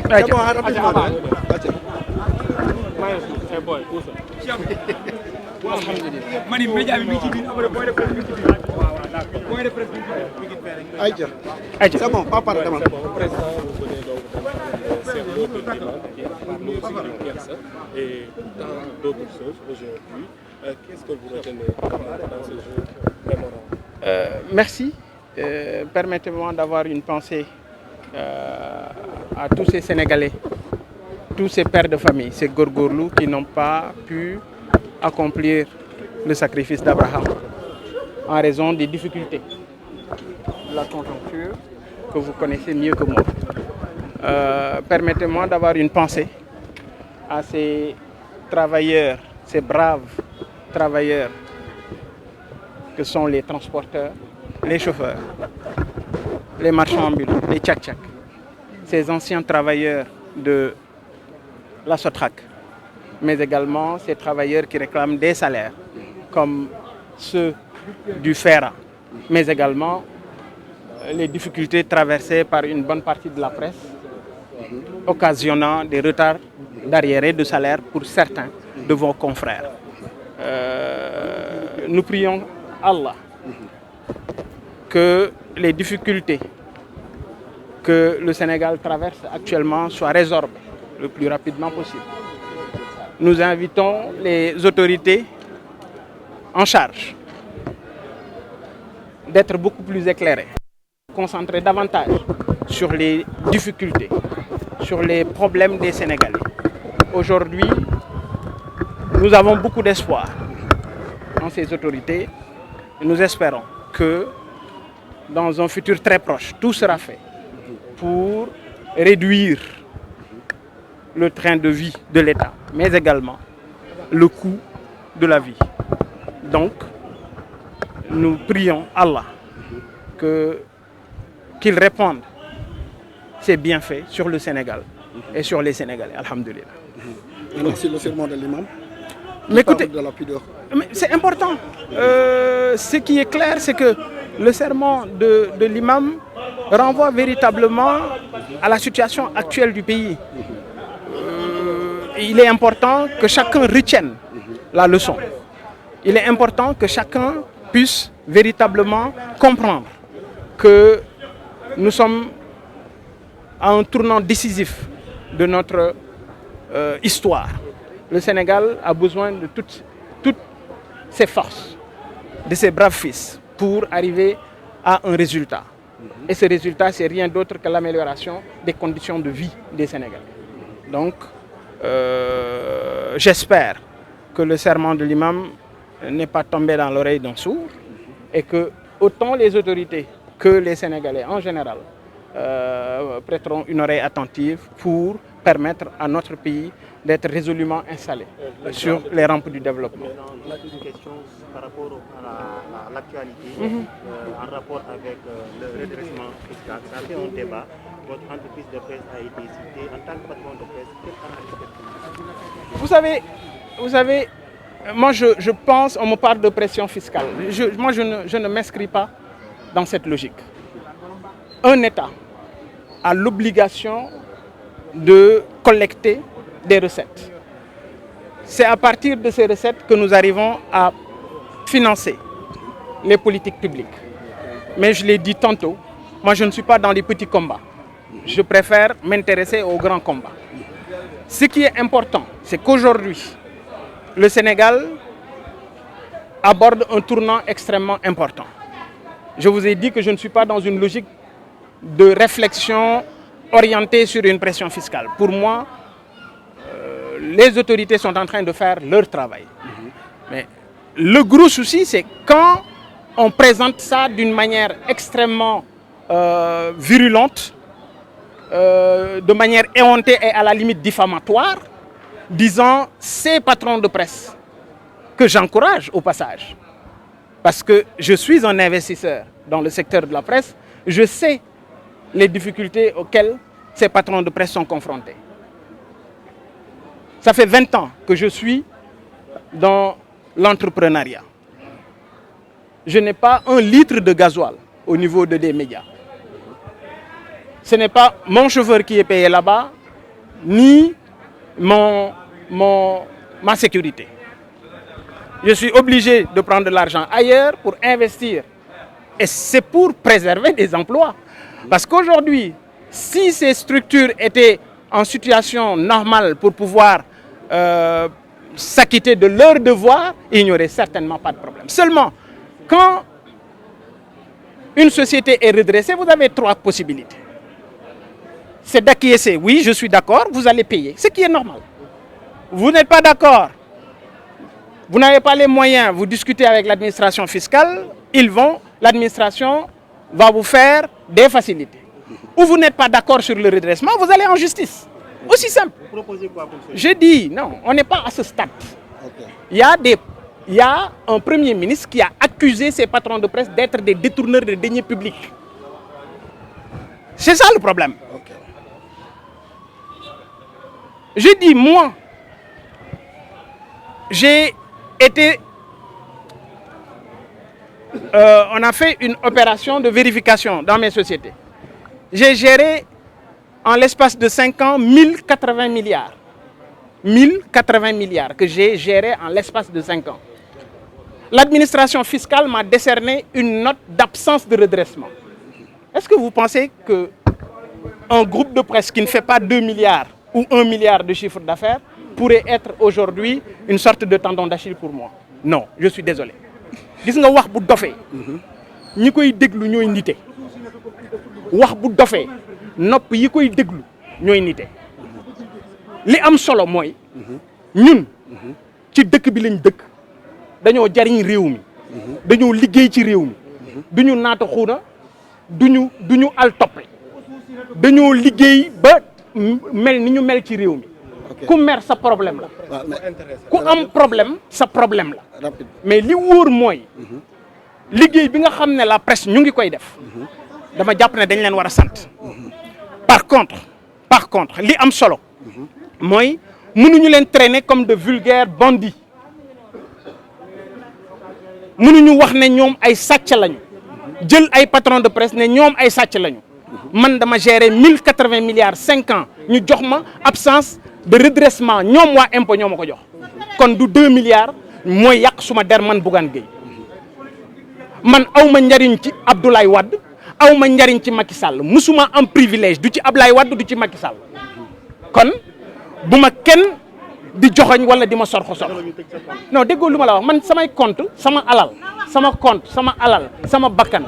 C'est bon, rapidement. C'est bon, pas par demande. Et dans d'autres choses aujourd'hui, qu'est-ce que vous retenez dans ce jour mémorable? Merci. Permettez-moi d'avoir une pensée à tous ces Sénégalais, tous ces pères de famille, ces Gorgorlous qui n'ont pas pu accomplir le sacrifice d'Abraham en raison des difficultés de la conjoncture que vous connaissez mieux que moi. Permettez-moi d'avoir une pensée à ces travailleurs, ces braves travailleurs que sont les transporteurs, les chauffeurs, les marchands ambulants, les tchak-tchak, ces anciens travailleurs de la Sotrac, mais également ces travailleurs qui réclament des salaires comme ceux du FERA, mais également les difficultés traversées par une bonne partie de la presse, occasionnant des retards d'arriérés de salaire pour certains de vos confrères. Nous prions Allah que les difficultés que le Sénégal traverse actuellement soient résorbées le plus rapidement possible. Nous invitons les autorités en charge d'être beaucoup plus éclairées, concentrer davantage sur les difficultés, sur les problèmes des Sénégalais. Aujourd'hui, nous avons beaucoup d'espoir dans ces autorités et nous espérons que dans un futur très proche, tout sera fait pour réduire le train de vie de l'État, mais également le coût de la vie. Donc, nous prions Allah qu'il répande ses bienfaits sur le Sénégal et sur les Sénégalais. Alhamdulillah. Merci le serment de l'imam. Mais écoutez, de la pudeur. C'est important. Ce qui est clair, c'est que le serment de l'imam renvoie véritablement à la situation actuelle du pays. Il est important que chacun retienne la leçon. Il est important que chacun puisse véritablement comprendre que nous sommes à un tournant décisif de notre histoire. Le Sénégal a besoin de toutes ses forces, de ses braves fils, pour arriver à un résultat. Et ce résultat, c'est rien d'autre que l'amélioration des conditions de vie des Sénégalais. Donc, j'espère que le serment de l'imam n'est pas tombé dans l'oreille d'un sourd et que autant les autorités que les Sénégalais en général prêteront une oreille attentive pour permettre à notre pays d'être résolument installé sur les rampes du développement. On a une question par rapport à l'actualité, en rapport avec le redressement fiscal. Ça fait un débat. Votre entreprise de presse a été citée. En tant que patron de presse, quelle analyse faites-vous? Vous savez, moi je pense, on me parle de pression fiscale. Je ne m'inscris pas dans cette logique. Un État a l'obligation de collecter des recettes. C'est à partir de ces recettes que nous arrivons à financer les politiques publiques. Mais je l'ai dit tantôt, moi je ne suis pas dans les petits combats. Je préfère m'intéresser aux grands combats. Ce qui est important, c'est qu'aujourd'hui, le Sénégal aborde un tournant extrêmement important. Je vous ai dit que je ne suis pas dans une logique de réflexion orientée sur une pression fiscale. Pour moi, les autorités sont en train de faire leur travail. Mais le gros souci, c'est quand on présente ça d'une manière extrêmement virulente, de manière éhontée et à la limite diffamatoire, disant ces patrons de presse, que j'encourage au passage, parce que je suis un investisseur dans le secteur de la presse, je sais les difficultés auxquelles ces patrons de presse sont confrontés. Ça fait 20 ans que je suis dans l'entrepreneuriat. Je n'ai pas un litre de gasoil au niveau des médias. Ce n'est pas mon chauffeur qui est payé là-bas, ni ma sécurité. Je suis obligé de prendre de l'argent ailleurs pour investir. Et c'est pour préserver des emplois. Parce qu'aujourd'hui, si ces structures étaient en situation normale pour pouvoir s'acquitter de leurs devoirs, il n'y aurait certainement pas de problème. Seulement, quand une société est redressée, vous avez 3 possibilités. C'est d'acquiescer. Oui, je suis d'accord, vous allez payer. Ce qui est normal. Vous n'êtes pas d'accord. Vous n'avez pas les moyens, vous discutez avec l'administration fiscale, l'administration va vous faire des facilités. Ou vous n'êtes pas d'accord sur le redressement, vous allez en justice. Aussi simple. Vous proposez quoi pour ça? Je dis, non, on n'est pas à ce stade. Ok. Il y a un Premier ministre qui a accusé ses patrons de presse d'être des détourneurs de deniers publics. C'est ça le problème. Ok. Je dis, moi, j'ai été... on a fait une opération de vérification dans mes sociétés. J'ai géré en l'espace de 5 ans 1080 milliards. 1080 milliards que j'ai géré en l'espace de 5 ans. L'administration fiscale m'a décerné une note d'absence de redressement. Est-ce que vous pensez qu'un groupe de presse qui ne fait pas 2 milliards ou 1 milliard de chiffre d'affaires pourrait être aujourd'hui une sorte de tendon d'Achille pour moi? Non, je suis désolé. Gis nga wax bu dofee ñi koy déglu ñooy nite. Wax bu dofee nopp yi koy déglu ñooy nite. Li am solo mooy ñun ci dëkk bi lañ dëkk dañoo jariñ réew mi dañoo liggéey ci réew mi duñu naata xuuna duñu al toppe dañoo liggéey ba mel ni ñu mel ci réew mi. Ku mer sa problème la. Ku am problème sa problème la. Mais li wóor mooy liggéey bi nga xam ne la presse ñu ngi koy def dama jàpp ne dañ leen war a sant. Par contre li am solo mooy mënuñu leen traîner comme de vulgaires bandits. Mënuñu wax ne ñoom ay sàcc lañu jël ay patron de presse ne ñoom ay sàcc lañu. Man dama gérer 1080 milliards 5 ans ñu jox ma absence de redressement ñoom waa impôt ñoo ma ko jox kon du 2 milliards mooy yàq suma der man Bougane Gueye man aw ma njariñ ci Abdoulaye Wade aw ma njariñ ci Macky Sall musuma am privilège du ci Abdoulaye Wade du ci Macky Sall kon bu ma kenn di joxoñ wala di ma sorxo non déggoo lu ma la wax man samay compte sama alal sama bakkan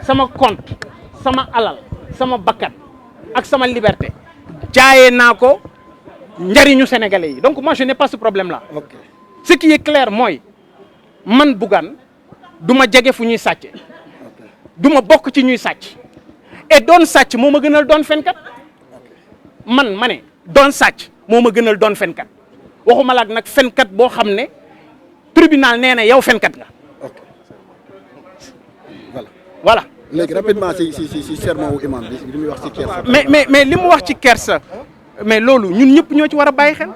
sama compte sama alal sama bakkan ak sama liberté jaayee naa ko njariñu sénégalais yi donc moi je n'ai pas ce problème là. Ok. Ce qui est clair mooy man Bougane du ma jege fu ñuy sàcce du ma bokk ci ñuy sàcc et doon sàcc moo ma gënal doon fenkat man ma ne doon sàcc moo ma gënal doon fenkat waxuma la ak nag fenkat boo xam ne tribunal nee na yow fenkat nga. Ok. Voilà. léegi rapidement si sermon wu imam bi li muy wax ci kersa. mais li mu wax ci kersa mais loolu ñun ñëpp ñoo ci war a bàyyi xel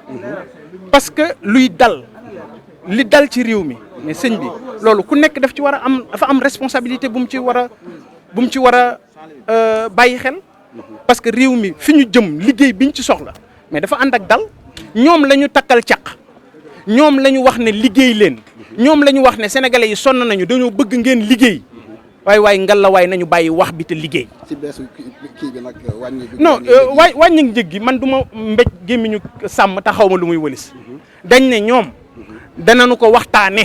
parce que li dal ci réew mi mais sëñ bi loolu ku nekk dafa am responsabilité bu mu ci war a bàyyi xel parce que réew mi fi ñu jëm liggéey biñ ci soxla mais dafa ànd ak dal ñoom la ñu takkal caq ñoom la ñu wax ne liggéey leen ñoom la ñu wax ne sénégalais yi sonn nañu dañoo bëgg ngeen liggéey. waay ngalawaay nañu bàyyi wax bi te liggéey. si beesu kii bi nag wàññi bi. non wàññi njëg gi man du ma mbéj gémmiñu sàmm te xaw ma lu muy wëlis. dañ ne ñoom danañu ko waxtaane.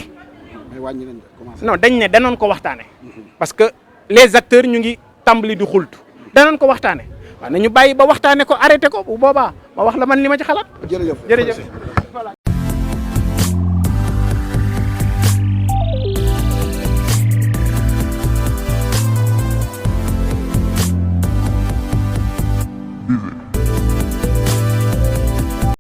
mais wàññi nañ commencé. non dañ ne danañ ko waxtaane. parce que les acteurs ñu ngi tàmbali di xultu danañ ko waxtaane waaw nañu bàyyi ba waxtaane ko arrêté ko bu boobaa ma wax la man li ma ci xalaat. jërëjëf jërëjëf voilà.